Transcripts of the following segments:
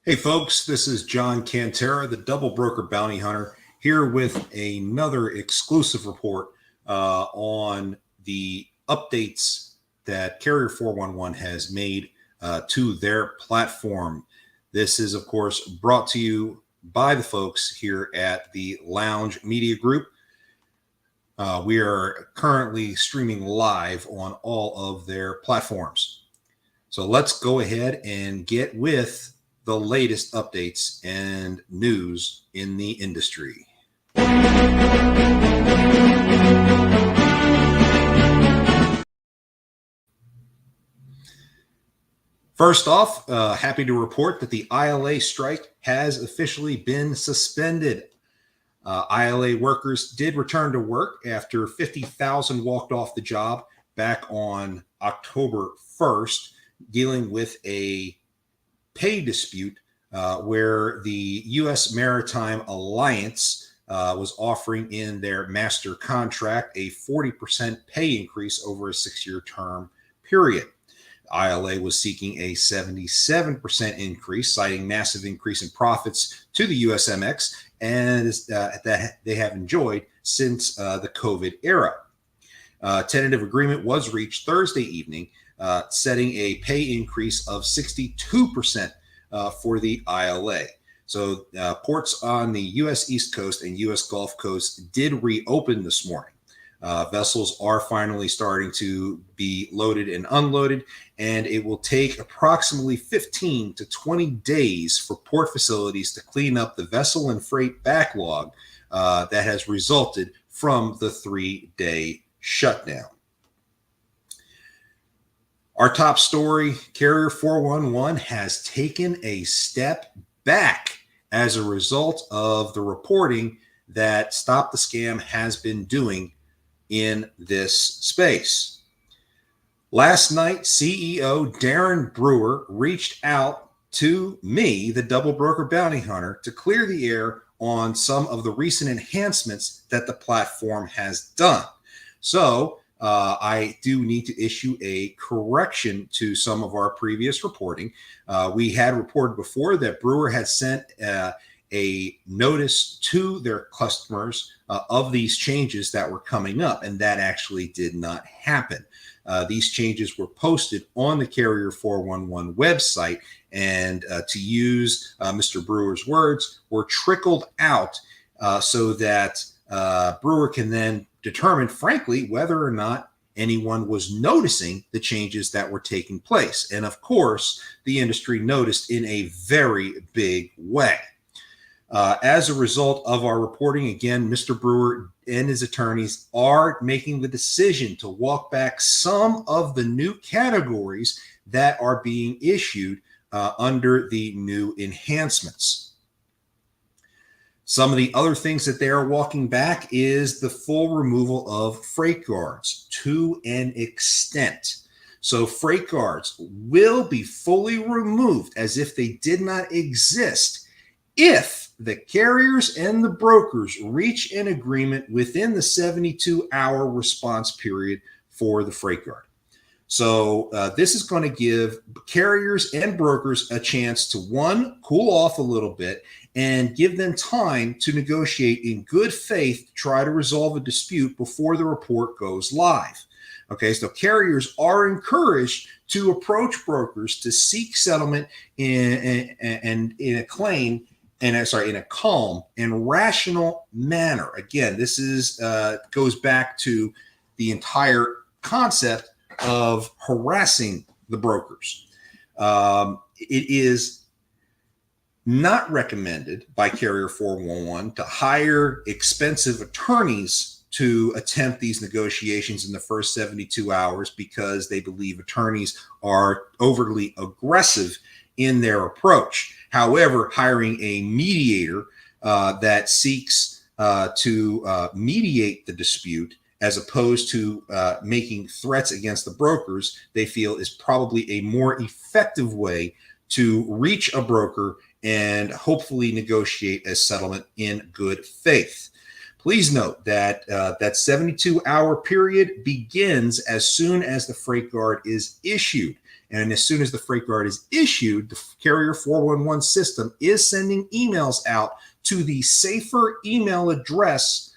Hey folks, this is John Cantera, the Double Broker Bounty Hunter, here with another exclusive report on the updates that Carrier 411 has made to their platform. This is, of course, brought to you by the folks here at the Lounge Media Group. We are currently streaming live on all of their platforms. So let's go ahead and get with the latest updates and news in the industry. First off, happy to report that the ILA strike has officially been suspended. ILA workers did return to work after 50,000 walked off the job back on October 1st, dealing with a pay dispute where the U.S. Maritime Alliance was offering in their master contract a 40% pay increase over a 6-year term period. ILA was seeking a 77% increase, citing massive increase in profits to the USMX and that they have enjoyed since the COVID era. Tentative agreement was reached Thursday evening, setting a pay increase of 62% for the ILA. So ports on the U.S. East Coast and U.S. Gulf Coast did reopen this morning. Vessels are finally starting to be loaded and unloaded, and it will take approximately 15 to 20 days for port facilities to clean up the vessel and freight backlog that has resulted from the 3-day shutdown. Our top story, Carrier 411 has taken a step back as a result of the reporting that Stop the Scam has been doing in this space. Last night, CEO Darren Brewer reached out to me, the Double Broker Bounty Hunter, to clear the air on some of the recent enhancements that the platform has done. So I do need to issue a correction to some of our previous reporting. We had reported before that Brewer had sent a notice to their customers of these changes that were coming up, and that actually did not happen. These changes were posted on the Carrier 411 website, and to use Mr. Brewer's words, were trickled out so that Brewer can then determine, frankly, whether or not anyone was noticing the changes that were taking place. And of course, the industry noticed in a very big way. As a result of our reporting, again, Mr. Brewer and his attorneys are making the decision to walk back some of the new categories that are being issued under the new enhancements. Some of the other things that they are walking back is the full removal of freight guards to an extent. So freight guards will be fully removed as if they did not exist if the carriers and the brokers reach an agreement within the 72-hour response period for the freight guard. So this is going to give carriers and brokers a chance to, one, cool off a little bit and give them time to negotiate in good faith to try to resolve a dispute before the report goes live. Okay, so carriers are encouraged to approach brokers to seek settlement in a claim in a calm and rational manner. Again, this is goes back to the entire concept of harassing the brokers. It is not recommended by Carrier 411 to hire expensive attorneys to attempt these negotiations in the first 72 hours because they believe attorneys are overly aggressive in their approach. However, hiring a mediator that seeks to mediate the dispute as opposed to making threats against the brokers, they feel is probably a more effective way to reach a broker and hopefully negotiate a settlement in good faith. Please note that that 72-hour period begins as soon as the freight guard is issued. And as soon as the freight guard is issued, the carrier 411 system is sending emails out to the safer email address,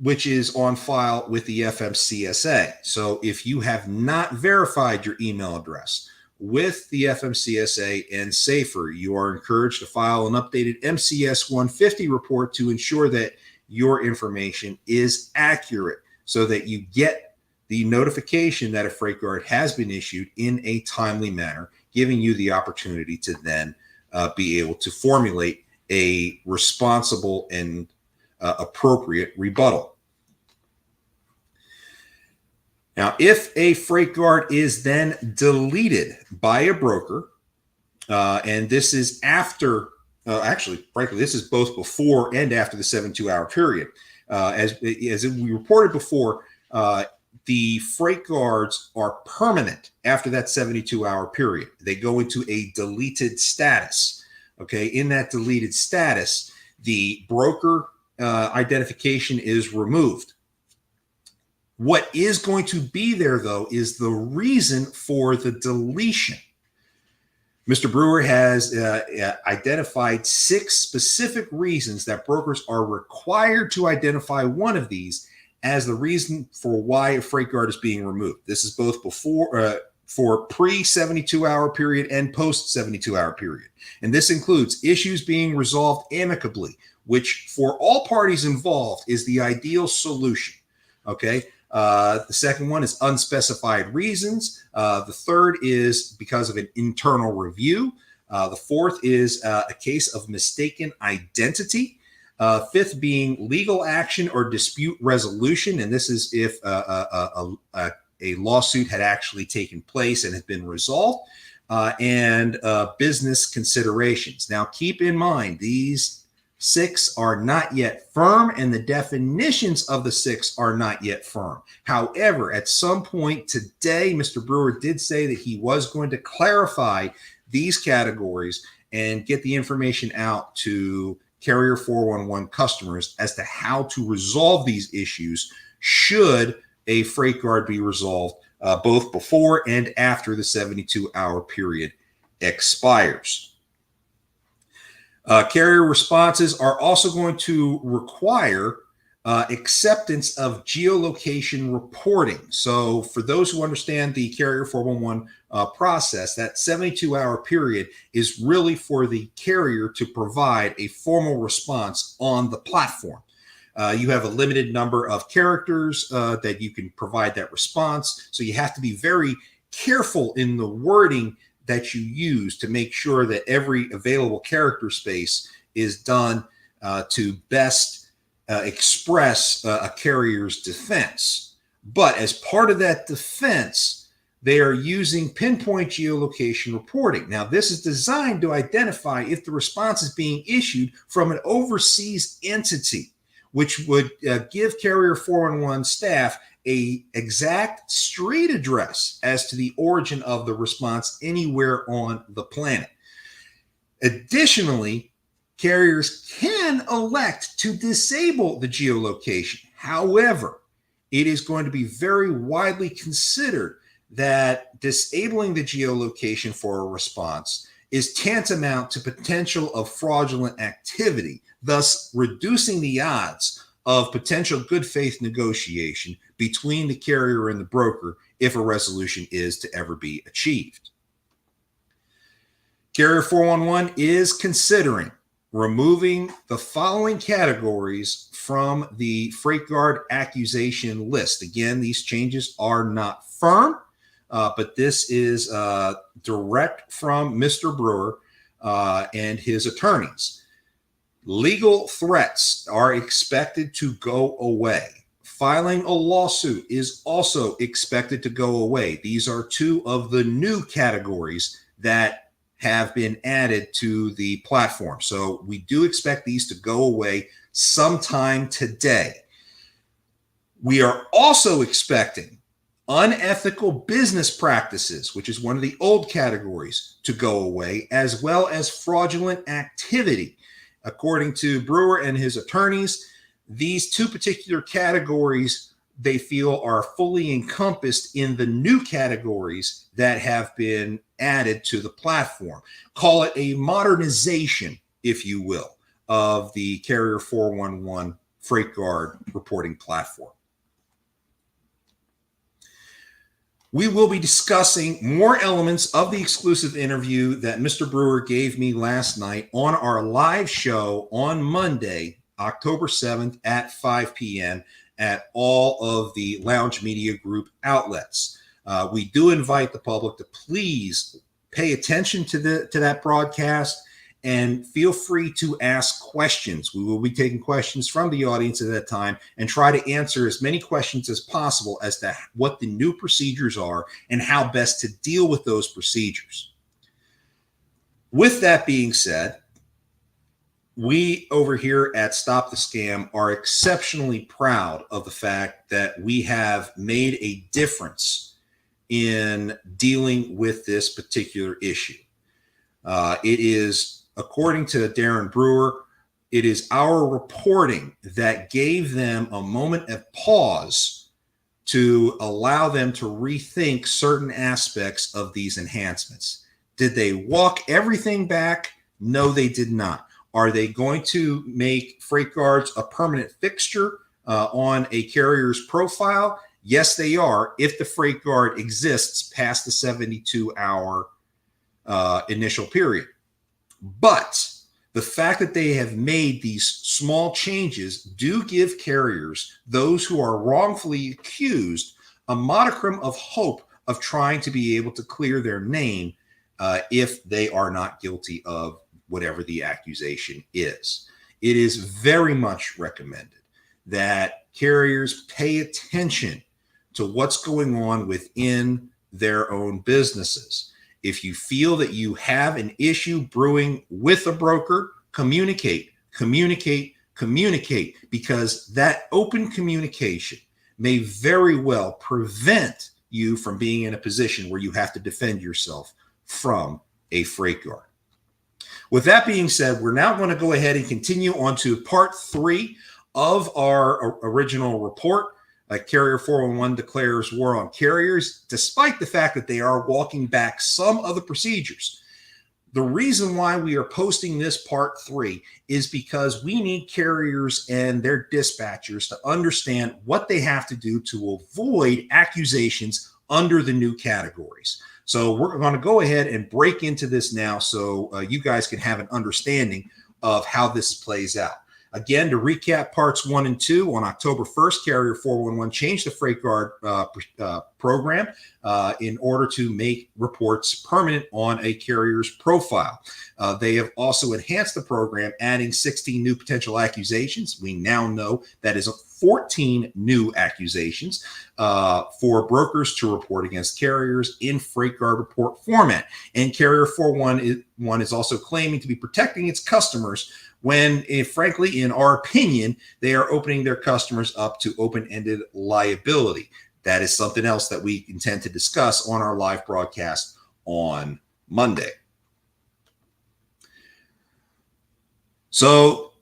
which is on file with the FMCSA. So if you have not verified your email address with the FMCSA and SAFER, you are encouraged to file an updated MCS 150 report to ensure that your information is accurate so that you get the notification that a freight guard has been issued in a timely manner, giving you the opportunity to then be able to formulate a responsible and appropriate rebuttal. Now, if a freight guard is then deleted by a broker, and this is after, actually, frankly, this is both before and after the 72-hour period. As we reported before, the freight guards are permanent after that 72-hour period. They go into a deleted status. Okay, in that deleted status, the broker identification is removed. What is going to be there, though, is the reason for the deletion. Mr. Brewer has identified 6 specific reasons that brokers are required to identify one of these as the reason for why a freight guard is being removed. This is both before for pre-72-hour period and post-72-hour period. And this includes issues being resolved amicably, which for all parties involved is the ideal solution. Okay. The second one is unspecified reasons. The third is because of an internal review. The fourth is a case of mistaken identity. Fifth being legal action or dispute resolution. And this is if a lawsuit had actually taken place and had been resolved. And business considerations. Now, keep in mind, these 6 are not yet firm, and the definitions of the 6 are not yet firm. However, at some point today, Mr. Brewer did say that he was going to clarify these categories and get the information out to Carrier 411 customers as to how to resolve these issues should a freight guard be resolved both before and after the 72-hour period expires. Carrier responses are also going to require acceptance of geolocation reporting. So for those who understand the Carrier 411 process, that 72-hour period is really for the carrier to provide a formal response on the platform. You have a limited number of characters that you can provide that response. So you have to be very careful in the wording that you use to make sure that every available character space is done to best express a carrier's defense. But as part of that defense, they are using pinpoint geolocation reporting. Now, this is designed to identify if the response is being issued from an overseas entity, which would give Carrier 411 staff a exact street address as to the origin of the response anywhere on the planet. Additionally, carriers can elect to disable the geolocation. However, it is going to be very widely considered that disabling the geolocation for a response is tantamount to potential of fraudulent activity, thus reducing the odds of potential good faith negotiation between the carrier and the broker if a resolution is to ever be achieved. Carrier 411 is considering removing the following categories from the freight guard accusation list. Again, these changes are not firm, but this is direct from Mr. Brewer and his attorneys. Legal threats are expected to go away. Filing a lawsuit is also expected to go away. These are 2 of the new categories that have been added to the platform. So we do expect these to go away sometime today. We are also expecting unethical business practices, which is one of the old categories, to go away, as well as fraudulent activity. According to Brewer and his attorneys, these 2 particular categories they feel are fully encompassed in the new categories that have been added to the platform. Call it a modernization, if you will, of the Carrier 411 Freight Guard reporting platform. We will be discussing more elements of the exclusive interview that Mr. Brewer gave me last night on our live show on Monday, October 7th at 5 p.m. at all of the Lounge Media Group outlets. We do invite the public to please pay attention to that broadcast and feel free to ask questions. We will be taking questions from the audience at that time and try to answer as many questions as possible as to what the new procedures are and how best to deal with those procedures. With that being said, we over here at Stop the Scam are exceptionally proud of the fact that we have made a difference in dealing with this particular issue. It is, according to Darren Brewer, it is our reporting that gave them a moment of pause to allow them to rethink certain aspects of these enhancements. Did they walk everything back? No, they did not. Are they going to make freight guards a permanent fixture on a carrier's profile? Yes, they are, if the freight guard exists past the 72-hour initial period. But the fact that they have made these small changes do give carriers, those who are wrongfully accused, a modicum of hope of trying to be able to clear their name if they are not guilty of whatever the accusation is. It is very much recommended that carriers pay attention to what's going on within their own businesses. If you feel that you have an issue brewing with a broker, communicate, because that open communication may very well prevent you from being in a position where you have to defend yourself from a freight guard. With that being said, we're now going to go ahead and continue on to part 3 of our original report. Carrier 411 declares war on carriers, despite the fact that they are walking back some of the procedures. The reason why we are posting this part 3 is because we need carriers and their dispatchers to understand what they have to do to avoid accusations under the new categories. So we're going to go ahead and break into this now so you guys can have an understanding of how this plays out. Again, to recap parts 1 and 2, on October 1st, Carrier 411 changed the Freight Guard program in order to make reports permanent on a carrier's profile. They have also enhanced the program, adding 16 new potential accusations. We now know that is 14 new accusations for brokers to report against carriers in Freight Guard report format. And Carrier 411 is also claiming to be protecting its customers when, frankly, in our opinion, they are opening their customers up to open-ended liability. That is something else that we intend to discuss on our live broadcast on Monday. So,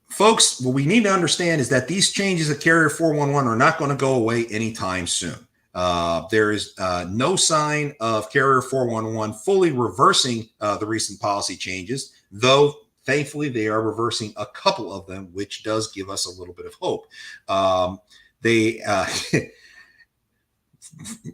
folks, what we need to understand is that these changes at Carrier 411 are not going to go away anytime soon. There is no sign of Carrier 411 fully reversing the recent policy changes, though thankfully, they are reversing a couple of them, which does give us a little bit of hope.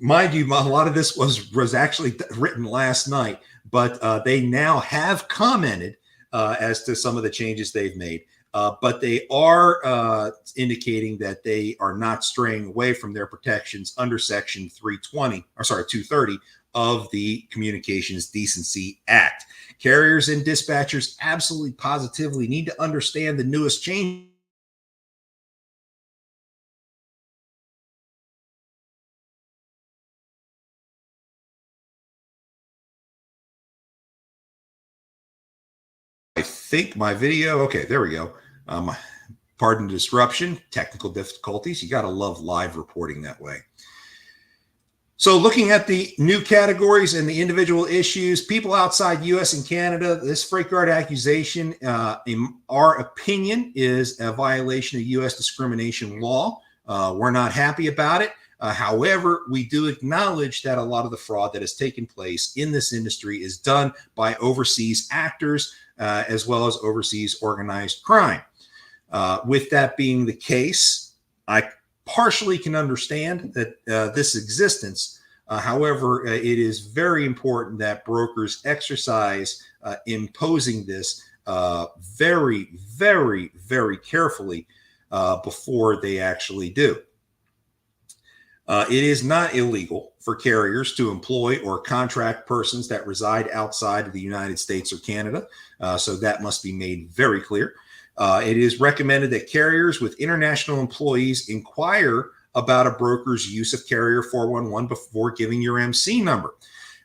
Mind you, a lot of this was actually written last night, but they now have commented as to some of the changes they've made. But they are indicating that they are not straying away from their protections under Section 230 of the Communications Decency Act. Carriers and dispatchers absolutely positively need to understand the newest change. I think my video, okay, there we go. Pardon the disruption, technical difficulties. You got to love live reporting that way. So looking at the new categories and the individual issues, people outside U.S. and Canada, this Freight Guard accusation, in our opinion, is a violation of U.S. discrimination law. We're not happy about it. However, we do acknowledge that a lot of the fraud that has taken place in this industry is done by overseas actors as well as overseas organized crime. With that being the case, I partially can understand that this existence. However, it is very important that brokers exercise imposing this very, very, very carefully before they actually do. It is not illegal for carriers to employ or contract persons that reside outside of the United States or Canada. So that must be made very clear. It is recommended that carriers with international employees inquire about a broker's use of Carrier 411 before giving your MC number.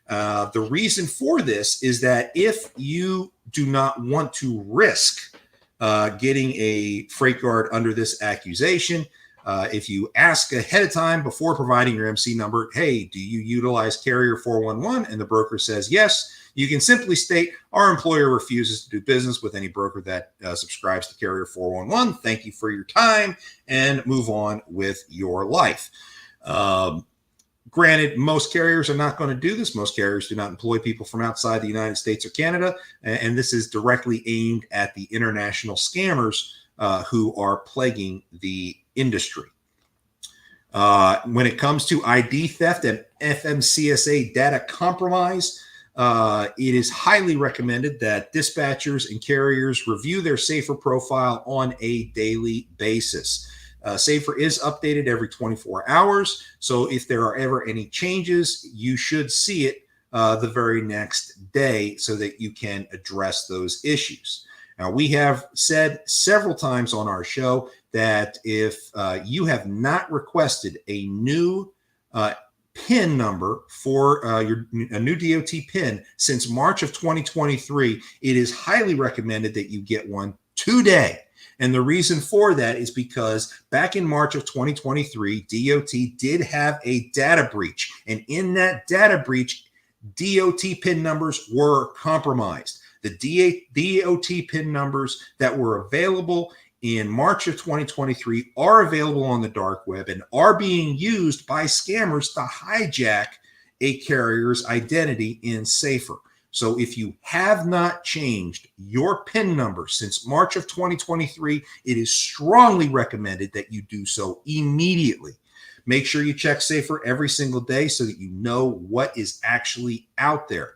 The reason for this is that if you do not want to risk getting a freight guard under this accusation, if you ask ahead of time before providing your MC number, hey, do you utilize Carrier 411? And the broker says yes, you can simply state, our employer refuses to do business with any broker that subscribes to Carrier 411. Thank you for your time, and move on with your life. Granted, most carriers are not going to do this. Most carriers do not employ people from outside the United States or Canada, and this is directly aimed at the international scammers who are plaguing the industry. When it comes to ID theft and FMCSA data compromise, it is highly recommended that dispatchers and carriers review their Safer profile on a daily basis. Safer is updated every 24 hours, so if there are ever any changes, you should see it the very next day so that you can address those issues. Now, we have said several times on our show that if you have not requested a new PIN number for a new DOT PIN since March of 2023, it is highly recommended that you get one today. And the reason for that is because back in March of 2023, DOT did have a data breach. And in that data breach, DOT PIN numbers were compromised. The DOT PIN numbers that were available in March of 2023 are available on the dark web and are being used by scammers to hijack a carrier's identity in Safer. So if you have not changed your PIN number since March of 2023, it is strongly recommended that you do so immediately. Make sure you check Safer every single day so that you know what is actually out there.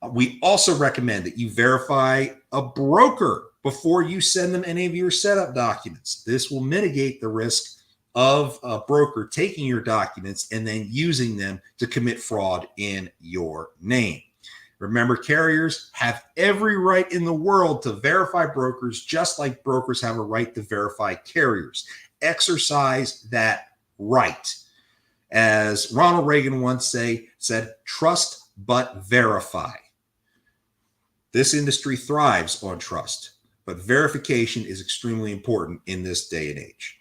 We also recommend that you verify a broker before you send them any of your setup documents. This will mitigate the risk of a broker taking your documents and then using them to commit fraud in your name. Remember, carriers have every right in the world to verify brokers, just like brokers have a right to verify carriers. Exercise that right. As Ronald Reagan once said, trust but verify. This industry thrives on trust, but verification is extremely important in this day and age.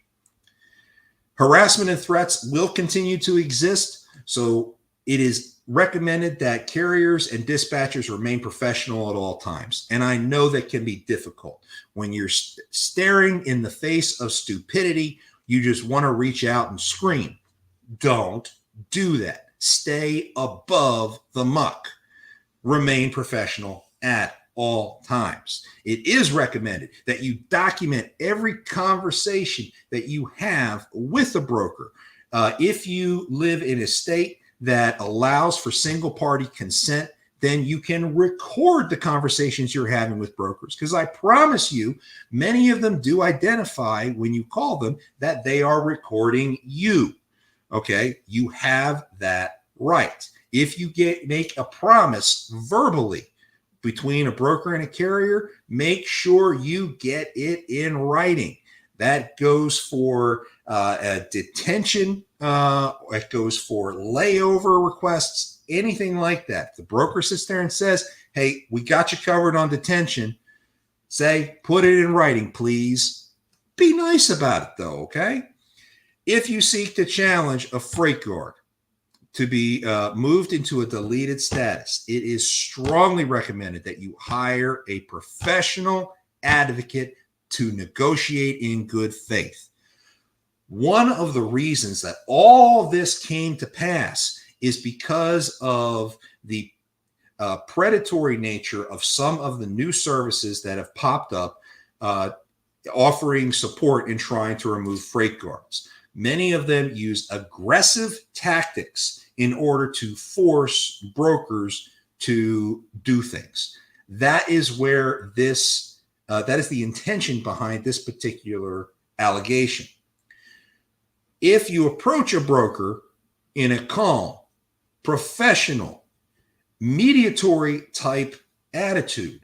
Harassment and threats will continue to exist, so it is recommended that carriers and dispatchers remain professional at all times. And I know that can be difficult. When you're staring in the face of stupidity, you just want to reach out and scream. Don't do that. Stay above the muck. Remain professional at all times. It is recommended that you document every conversation that you have with a broker. If you live in a state that allows for single party consent, then you can record the conversations you're having with brokers. Because I promise you, many of them do identify when you call them that they are recording you. Okay, you have that right. If you make a promise verbally between a broker and a carrier, make sure you get it in writing. That goes for a detention. It goes for layover requests, anything like that. If the broker sits there and says, hey, we got you covered on detention, say, put it in writing, please. Be nice about it, though, okay? If you seek to challenge a freight guard to be moved into a deleted status, it is strongly recommended that you hire a professional advocate to negotiate in good faith. One of the reasons that all this came to pass is because of the predatory nature of some of the new services that have popped up, offering support in trying to remove freight guards. Many of them use aggressive tactics in order to force brokers to do things. That is where this, that is the intention behind this particular allegation. If you approach a broker in a calm, professional, mediatory type attitude,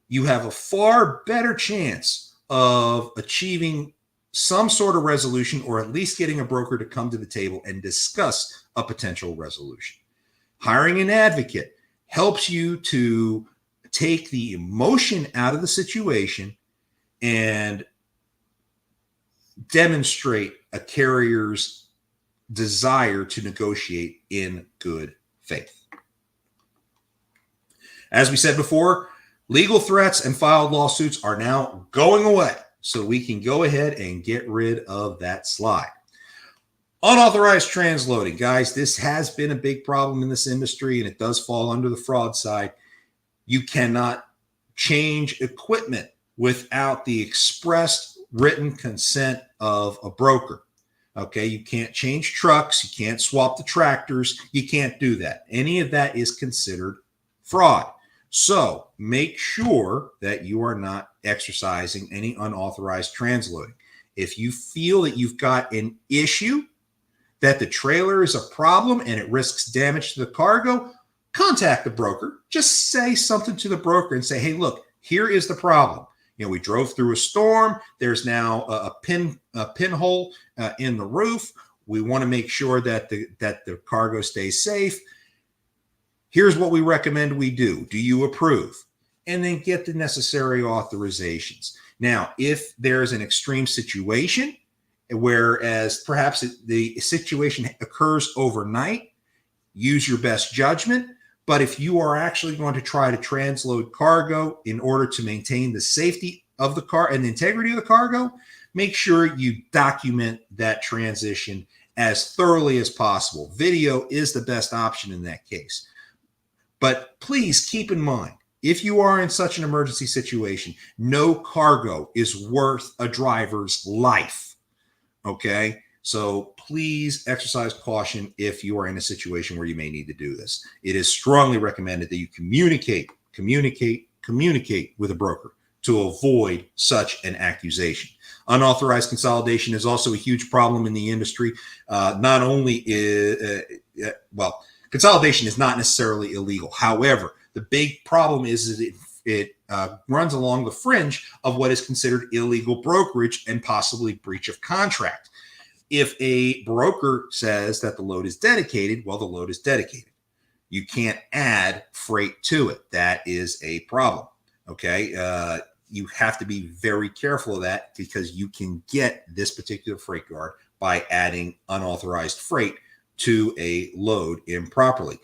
you have a far better chance of achieving some sort of resolution, or at least getting a broker to come to the table and discuss a potential resolution. Hiring an advocate helps you to take the emotion out of the situation and demonstrate a carrier's desire to negotiate in good faith. As we said before, legal threats and filed lawsuits are now going away, so we can go ahead and get rid of that slide. Unauthorized transloading. Guys, this has been a big problem in this industry, and it does fall under the fraud side. You cannot change equipment without the expressed written consent of a broker. Okay, you can't change trucks, you can't swap the tractors, you can't do that. Any of that is considered fraud. So make sure that you are not exercising any unauthorized transloading. If you feel that you've got an issue, that the trailer is a problem and it risks damage to the cargo, contact the broker. Just say something to the broker and say, hey, look, here is the problem. You know, we drove through a storm. There's now a pinhole in the roof. We want to make sure that the cargo stays safe. Here's what we recommend we do. Do you approve? And then get the necessary authorizations. Now, if there's an extreme situation, whereas perhaps the situation occurs overnight, use your best judgment. But if you are actually going to try to transload cargo in order to maintain the safety of the car and the integrity of the cargo, make sure you document that transition as thoroughly as possible. Video is the best option in that case. But please keep in mind, if you are in such an emergency situation, no cargo is worth a driver's life. Okay? So please exercise caution if you are in a situation where you may need to do this. It is strongly recommended that you communicate with a broker to avoid such an accusation. Unauthorized consolidation is also a huge problem in the industry. Not only is, consolidation is not necessarily illegal. However, the big problem is it runs along the fringe of what is considered illegal brokerage and possibly breach of contract. If a broker says that the load is dedicated, well, the load is dedicated. You can't add freight to it. That is a problem. Okay. You have to be very careful of that, because you can get this particular freight guard by adding unauthorized freight to a load improperly.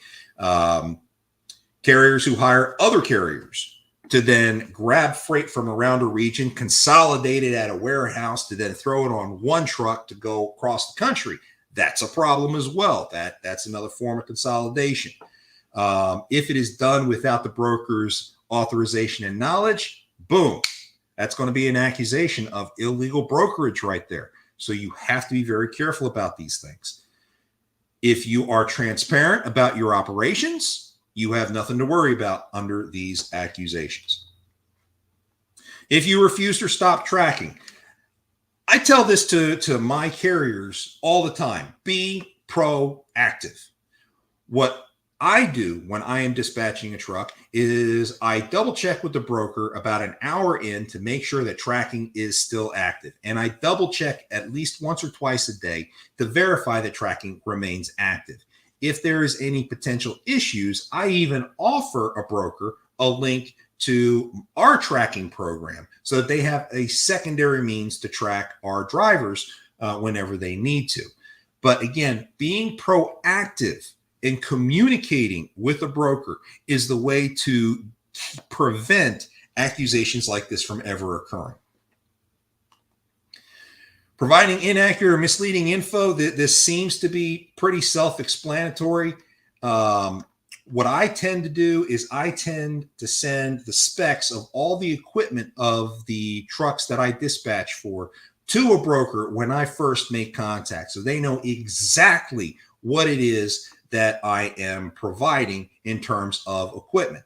Carriers who hire other carriers to then grab freight from around a region, consolidate it at a warehouse, to then throw it on one truck to go across the country. That's a problem as well. That's another form of consolidation. If it is done without the broker's authorization and knowledge, boom, that's going to be an accusation of illegal brokerage right there. So you have to be very careful about these things. If you are transparent about your operations, you have nothing to worry about under these accusations. If you refuse or stop tracking, I tell this to my carriers all the time: be proactive. What I do when I am dispatching a truck is I double check with the broker about an hour in to make sure that tracking is still active. And I double check at least once or twice a day to verify that tracking remains active. If there is any potential issues, I even offer a broker a link to our tracking program so that they have a secondary means to track our drivers whenever they need to. But again, being proactive and communicating with a broker is the way to prevent accusations like this from ever occurring. Providing inaccurate or misleading info, this seems to be pretty self-explanatory. What I tend to do is I tend to send the specs of all the equipment of the trucks that I dispatch for to a broker when I first make contact, so they know exactly what it is that I am providing in terms of equipment.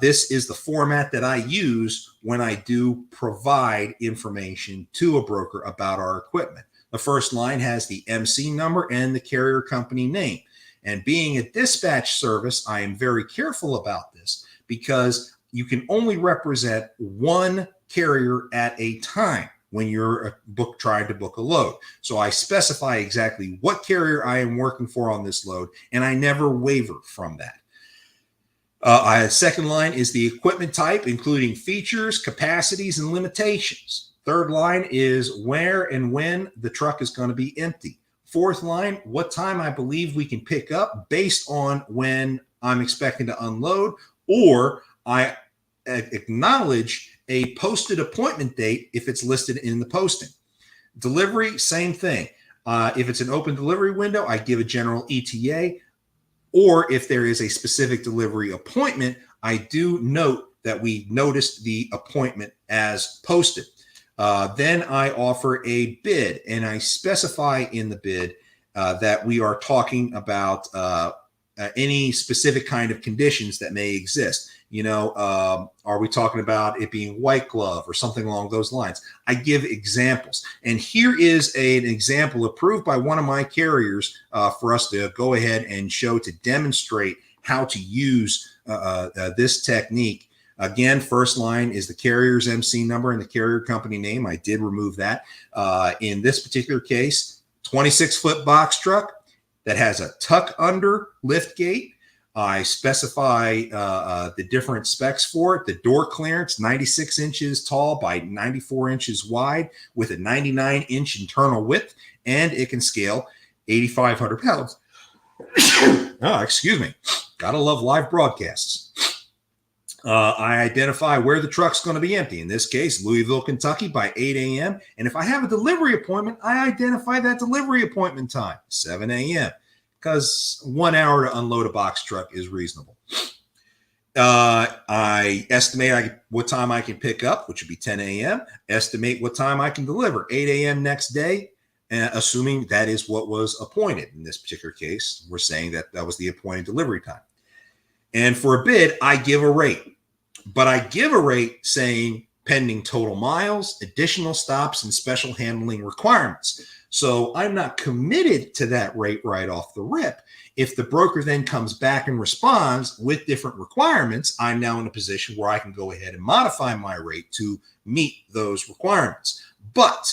This is the format that I use when I do provide information to a broker about our equipment. The first line has the MC number and the carrier company name. And being a dispatch service, I am very careful about this because you can only represent one carrier at a time when you're trying to book a load. So I specify exactly what carrier I am working for on this load, and I never waver from that. Second line is the equipment type, including features, capacities, and limitations. Third line is where and when the truck is going to be empty. Fourth line, what time I believe we can pick up based on when I'm expecting to unload, or I acknowledge a posted appointment date if it's listed in the posting. Delivery, same thing. If it's an open delivery window, I give a general ETA. Or if there is a specific delivery appointment, I do note that we noticed the appointment as posted. Then I offer a bid, and I specify in the bid that we are talking about any specific kind of conditions that may exist. Are we talking about it being white glove or something along those lines? I give examples. And here is an example approved by one of my carriers for us to go ahead and show to demonstrate how to use this technique. Again, first line is the carrier's MC number and the carrier company name. I did remove that. In this particular case, 26-foot box truck that has a tuck under lift gate. I specify the different specs for it. The door clearance, 96 inches tall by 94 inches wide with a 99-inch internal width, and it can scale 8,500 pounds. Oh, excuse me. Gotta love live broadcasts. I identify where the truck's going to be empty. In this case, Louisville, Kentucky by 8 a.m. And if I have a delivery appointment, I identify that delivery appointment time, 7 a.m. because 1 hour to unload a box truck is reasonable. I estimate what time I can pick up, which would be 10 a.m. Estimate what time I can deliver, 8 a.m. next day, assuming that is what was appointed. In this particular case, we're saying that that was the appointed delivery time. And for a bid, I give a rate. But I give a rate saying pending total miles, additional stops, and special handling requirements. So I'm not committed to that rate right off the rip. If the broker then comes back and responds with different requirements, I'm now in a position where I can go ahead and modify my rate to meet those requirements. But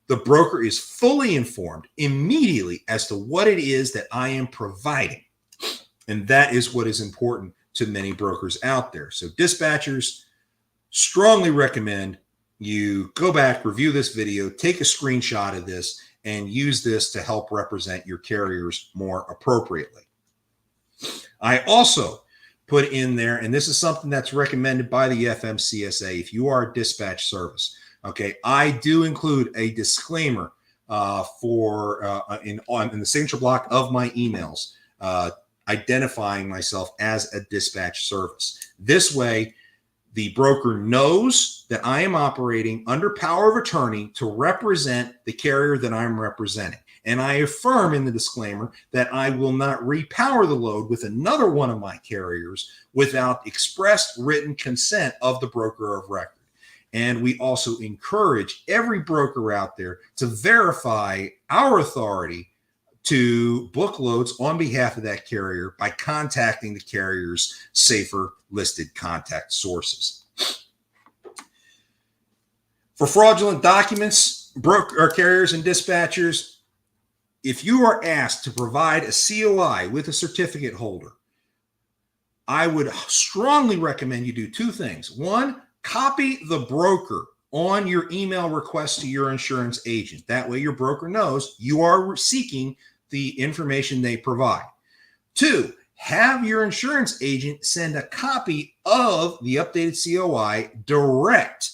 the broker is fully informed immediately as to what it is that I am providing. And that is what is important to many brokers out there. So dispatchers, strongly recommend you go back, review this video, take a screenshot of this, and use this to help represent your carriers more appropriately. I also put in there, and this is something that's recommended by the FMCSA, if you are a dispatch service, okay, I do include a disclaimer in the signature block of my emails, identifying myself as a dispatch service. This way, the broker knows that I am operating under power of attorney to represent the carrier that I'm representing. And I affirm in the disclaimer that I will not repower the load with another one of my carriers without expressed written consent of the broker of record. And we also encourage every broker out there to verify our authority to book loads on behalf of that carrier by contacting the carrier's safer listed contact sources. For fraudulent documents, broker carriers and dispatchers, if you are asked to provide a COI with a certificate holder, I would strongly recommend you do two things. One, copy the broker on your email request to your insurance agent. That way your broker knows you are seeking the information they provide. Two, have your insurance agent send a copy of the updated COI direct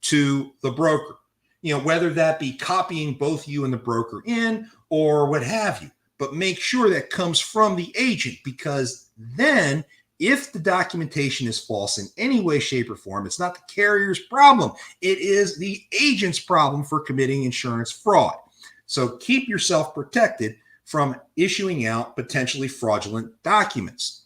to the broker. whether that be copying both you and the broker in or what have you. But make sure that comes from the agent, because then if the documentation is false in any way, shape, or form, it's not the carrier's problem. It is the agent's problem for committing insurance fraud. So keep yourself protected from issuing out potentially fraudulent documents.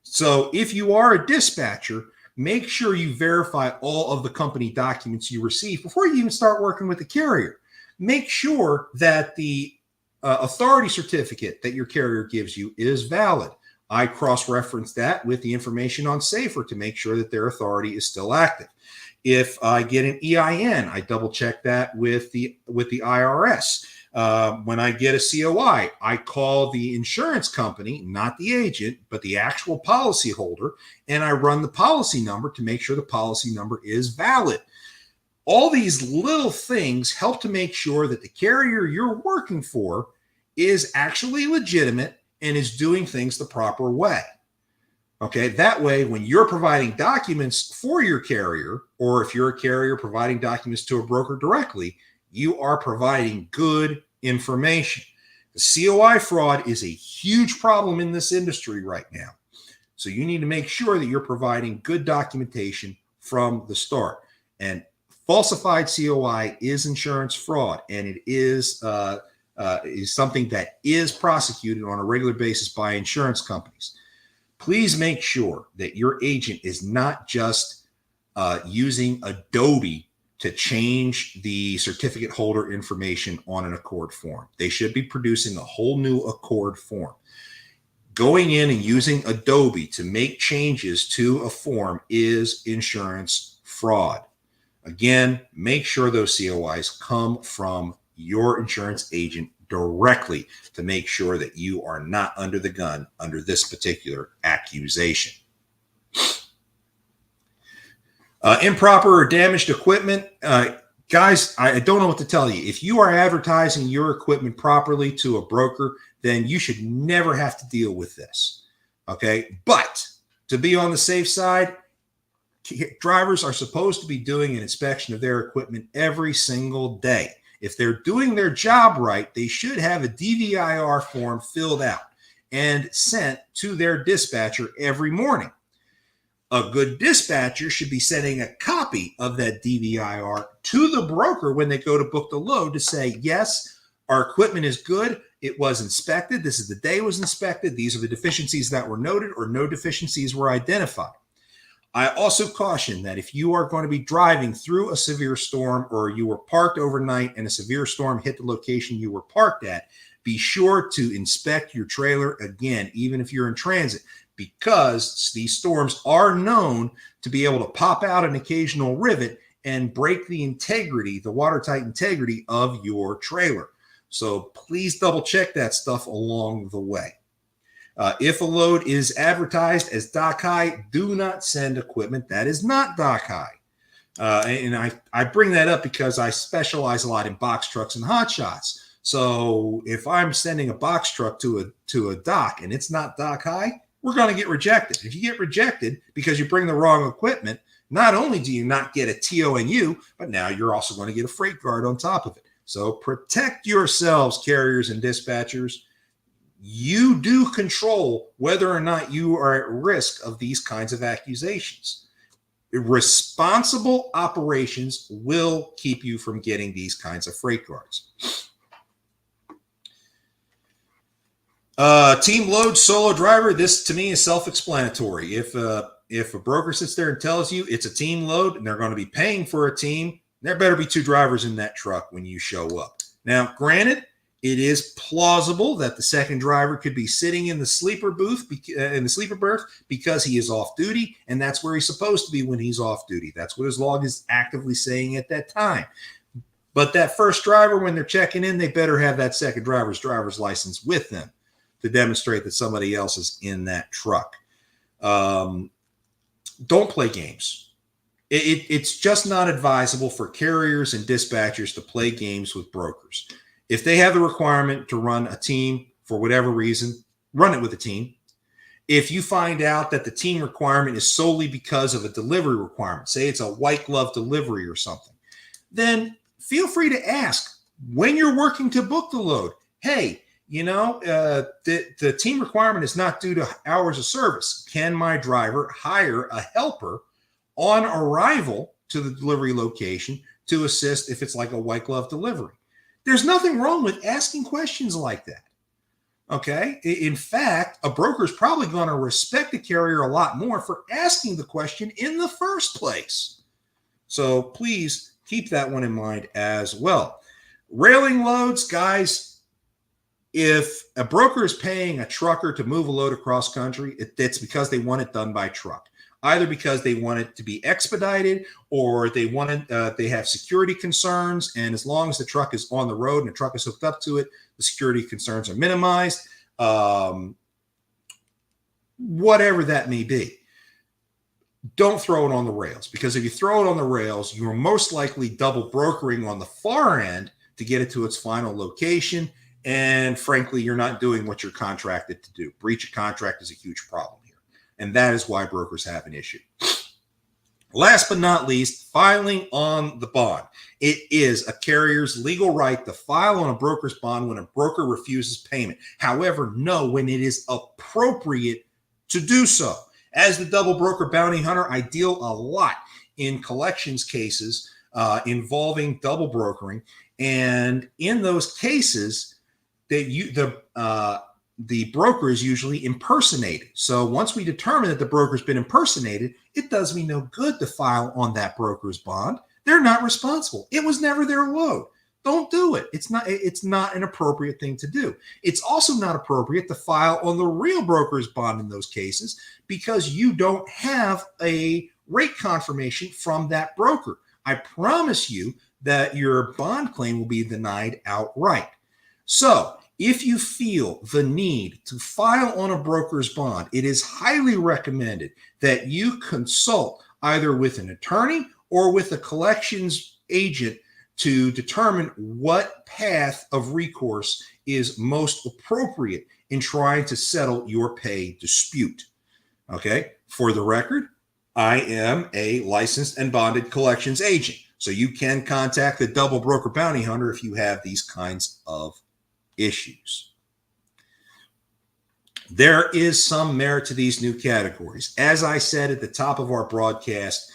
So if you are a dispatcher, make sure you verify all of the company documents you receive before you even start working with the carrier. Make sure that the authority certificate that your carrier gives you is valid. I cross-reference that with the information on Safer to make sure that their authority is still active. If I get an EIN, I double-check that with the IRS. When I get a COI, I call the insurance company, not the agent, but the actual policy holder, and I run the policy number to make sure the policy number is valid. All these little things help to make sure that the carrier you're working for is actually legitimate and is doing things the proper way. Okay, that way, when you're providing documents for your carrier, or if you're a carrier providing documents to a broker directly, you are providing good information. The COI fraud is a huge problem in this industry right now. So you need to make sure that you're providing good documentation from the start. And falsified COI is insurance fraud, and it is something that is prosecuted on a regular basis by insurance companies. Please make sure that your agent is not just using Adobe to change the certificate holder information on an Accord form. They should be producing a whole new Accord form. Going in and using Adobe to make changes to a form is insurance fraud. Again, make sure those COIs come from your insurance agent directly to make sure that you are not under the gun under this particular accusation. Improper or damaged equipment. Guys, I don't know what to tell you. If you are advertising your equipment properly to a broker, then you should never have to deal with this. Okay. But to be on the safe side, drivers are supposed to be doing an inspection of their equipment every single day. If they're doing their job right, they should have a DVIR form filled out and sent to their dispatcher every morning. A good dispatcher should be sending a copy of that DVIR to the broker when they go to book the load to say, yes, our equipment is good. It was inspected. This is the day it was inspected. These are the deficiencies that were noted, or no deficiencies were identified. I also caution that if you are going to be driving through a severe storm, or you were parked overnight and a severe storm hit the location you were parked at, be sure to inspect your trailer again, even if you're in transit, because these storms are known to be able to pop out an occasional rivet and break the integrity, the watertight integrity of your trailer. So please double check that stuff along the way. If a load is advertised as dock high, do not send equipment that is not dock high. And I bring that up because I specialize a lot in box trucks and hot shots. So if I'm sending a box truck to a dock and it's not dock high, we're going to get rejected. If you get rejected because you bring the wrong equipment, not only do you not get a TONU, but now you're also going to get a freight guard on top of it. So protect yourselves, carriers and dispatchers. You do control whether or not you are at risk of these kinds of accusations. Responsible operations will keep you from getting these kinds of freight guards. Team load, solo driver. This to me is self-explanatory. If a broker sits there and tells you it's a team load and they're going to be paying for a team, there better be two drivers in that truck when you show up. Now, granted, it is plausible that the second driver could be sitting in the sleeper booth, in the sleeper berth, because he is off duty, and that's where he's supposed to be when he's off duty. That's what his log is actively saying at that time. But that first driver, when they're checking in, they better have that second driver's license with them to demonstrate that somebody else is in that truck. Don't play games. It's just not advisable for carriers and dispatchers to play games with brokers. If they have the requirement to run a team for whatever reason, run it with a team. If you find out that the team requirement is solely because of a delivery requirement, say it's a white glove delivery or something, then feel free to ask when you're working to book the load. Hey, the team requirement is not due to hours of service. Can my driver hire a helper on arrival to the delivery location to assist if it's like a white glove delivery? There's nothing wrong with asking questions like that. Okay. In fact, a broker is probably going to respect the carrier a lot more for asking the question in the first place. So please keep that one in mind as well. Railing loads, guys, if a broker is paying a trucker to move a load across country, it's because they want it done by truck. Either because they want it to be expedited or they have security concerns. And as long as the truck is on the road and the truck is hooked up to it, the security concerns are minimized. Whatever that may be. Don't throw it on the rails, because if you throw it on the rails, you're most likely double brokering on the far end to get it to its final location. And frankly, you're not doing what you're contracted to do. Breach of contract is a huge problem here. And that is why brokers have an issue. Last but not least, filing on the bond. It is a carrier's legal right to file on a broker's bond when a broker refuses payment. However, know when it is appropriate to do so. As the double broker bounty hunter, I deal a lot in collections cases involving double brokering. And in those cases, the broker is usually impersonated. So once we determine that the broker's been impersonated, it does me no good to file on that broker's bond. They're not responsible. It was never their load. Don't do it. It's not an appropriate thing to do. It's also not appropriate to file on the real broker's bond in those cases, because you don't have a rate confirmation from that broker. I promise you that your bond claim will be denied outright. So if you feel the need to file on a broker's bond, it is highly recommended that you consult either with an attorney or with a collections agent to determine what path of recourse is most appropriate in trying to settle your pay dispute. Okay, for the record, I am a licensed and bonded collections agent. So you can contact the double broker bounty hunter if you have these kinds of issues. There is some merit to these new categories. As I said at the top of our broadcast,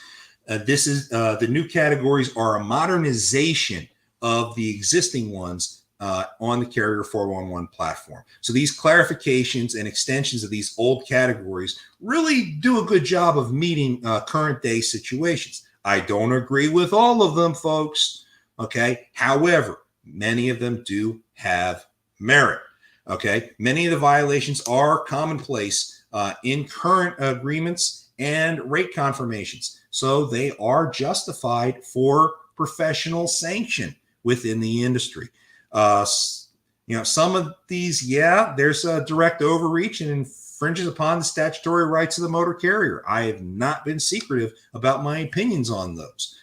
the new categories are a modernization of the existing ones on the Carrier 411 platform. So these clarifications and extensions of these old categories really do a good job of meeting current day situations. I don't agree with all of them, folks. Okay. However, many of them do have merit. Okay. Many of the violations are commonplace in current agreements and rate confirmations. So they are justified for professional sanction within the industry. Some of these, there's a direct overreach and infringes upon the statutory rights of the motor carrier. I have not been secretive about my opinions on those.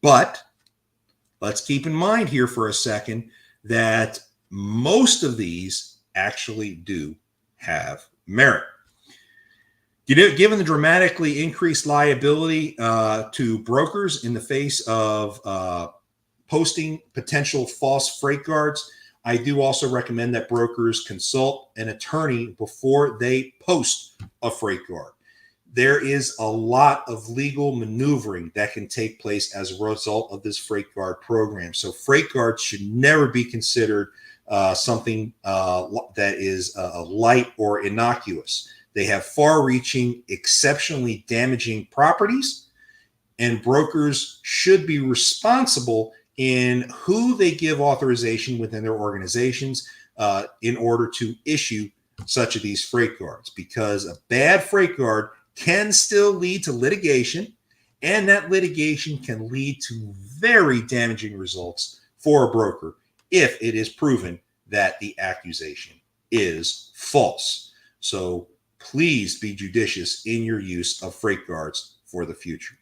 But let's keep in mind here for a second that most of these actually do have merit. Given the dramatically increased liability to brokers in the face of posting potential false freight guards, I do also recommend that brokers consult an attorney before they post a freight guard. There is a lot of legal maneuvering that can take place as a result of this freight guard program. So freight guards should never be considered something that is light or innocuous. They have far-reaching, exceptionally damaging properties, and brokers should be responsible in who they give authorization within their organizations in order to issue such of these freight guards, because a bad freight guard can still lead to litigation, and that litigation can lead to very damaging results for a broker if it is proven that the accusation is false. So please be judicious in your use of freight guards for the future.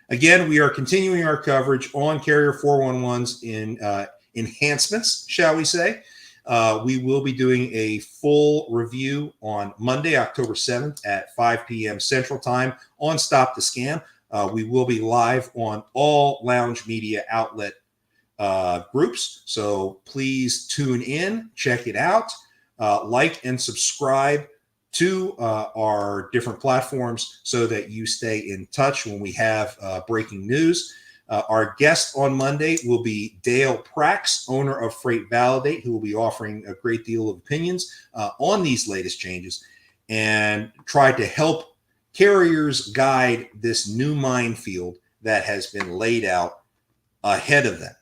Again, we are continuing our coverage on Carrier 411's in enhancements, shall we say. We will be doing a full review on Monday, October 7th at 5 p.m. Central Time on Stop the Scam. We will be live on all Lounge Media outlet groups. So please tune in, check it out, like and subscribe to our different platforms so that you stay in touch when we have breaking news. Our guest on Monday will be Dale Prax, owner of Freight Validate, who will be offering a great deal of opinions on these latest changes and try to help carriers guide this new minefield that has been laid out ahead of them.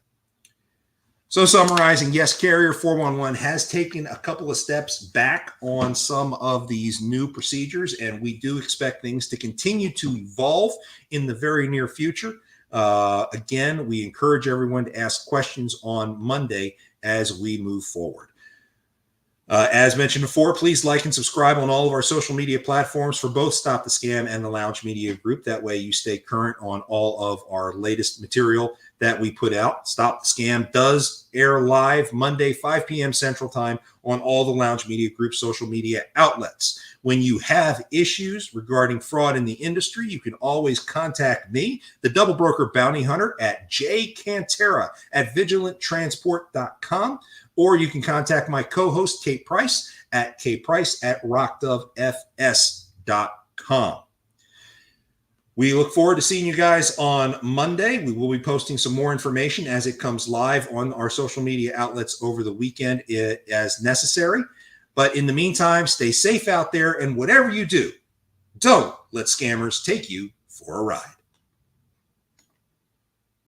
So summarizing, yes, Carrier 411 has taken a couple of steps back on some of these new procedures, and we do expect things to continue to evolve in the very near future. Again, we encourage everyone to ask questions on Monday as we move forward. As mentioned before, please like and subscribe on all of our social media platforms for both Stop the Scam and the Lounge Media Group. That way you stay current on all of our latest material that we put out. Stop the Scam does air live Monday, 5 p.m. Central Time on all the Lounge Media Group social media outlets. When you have issues regarding fraud in the industry, you can always contact me, the Double Broker Bounty Hunter, at jcantera@vigilanttransport.com. Or you can contact my co-host, Kate Price, at kprice@rockdovefs.com. We look forward to seeing you guys on Monday. We will be posting some more information as it comes live on our social media outlets over the weekend as necessary. But in the meantime, stay safe out there, and whatever you do, don't let scammers take you for a ride.